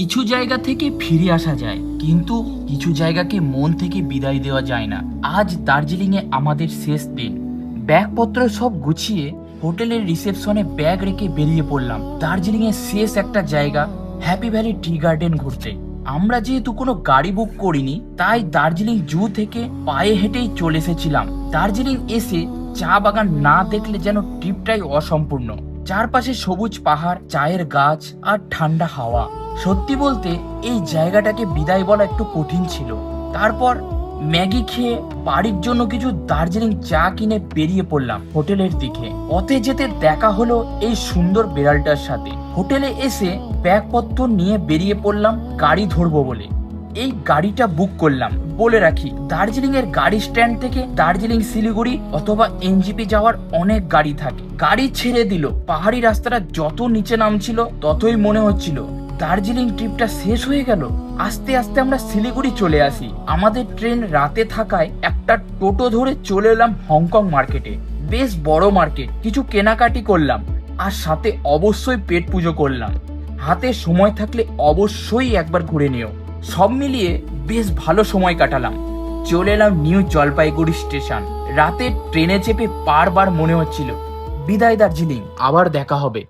কিছু জায়গা থেকে ফিরে আসা যায়, কিন্তু কিছু জায়গাকে মন থেকে বিদায় দেওয়া যায় না। আজ দার্জিলিংয়ে আমাদের শেষ দিন। ব্যাগপত্র সব গুছিয়ে হোটেলের রিসেপশনে ব্যাগ রেখে বেরিয়ে পড়লাম দার্জিলিংয়ের শেষ একটা জায়গা হ্যাপি ভ্যালি টি গার্ডেন ঘুরতে। আমরা যেহেতু কোনো গাড়ি বুক করিনি, তাই দার্জিলিং জু থেকে পায়ে হেঁটেই চলে এসেছিলাম। দার্জিলিং এসে চা বাগান না দেখলে যেন ট্রিপটাই অসম্পূর্ণ। চারপাশে সবুজ পাহাড়, চায়ের গাছ আর ঠান্ডা হাওয়া। সত্যি বলতে এই জায়গাটাকে বিদায় বলা একটু কঠিন ছিল। তারপর ম্যাগি খেয়ে বাড়ির জন্য কিছু দার্জিলিং চা কিনে বেরিয়ে পড়লাম হোটেলের দিকে। পথে যেতে দেখা হলো এই সুন্দর বিড়ালটার সাথে। হোটেলে এসে ব্যাগপত্র নিয়ে বেরিয়ে পড়লাম গাড়ি ধরবো বলে। এই গাড়িটা বুক করলাম। বলে রাখি, দার্জিলিং এর গাড়ি স্ট্যান্ড থেকে দার্জিলিং শিলিগুড়ি অথবা এনজিপি যাওয়ার অনেক গাড়ি থাকে। গাড়ি ছেড়ে দিল। পাহাড়ি রাস্তাটা যত নিচে নামছিল ততই মনে হচ্ছিল দার্জিলিং ট্রিপটা শেষ হয়ে গেল। আস্তে আস্তে আমরা শিলিগুড়ি চলে আসি। আমাদের ট্রেন রাতে থাকায় একটা টোটো ধরে চলে এলাম হংকং মার্কেটে। বেশ বড় মার্কেট। কিছু কেনাকাটি করলাম আর সাথে অবশ্যই পেট পুজো করলাম। হাতে সময় থাকলে অবশ্যই একবার ঘুরে নিও। সব মিলিয়ে বেশ ভালো সময় কাটালাম। চলে এলাম নিউ জলপাইগুড়ি স্টেশন। রাতে ট্রেনে চেপে বারবার মনে হচ্ছিল বিদায় দার্জিলিং, আবার দেখা হবে।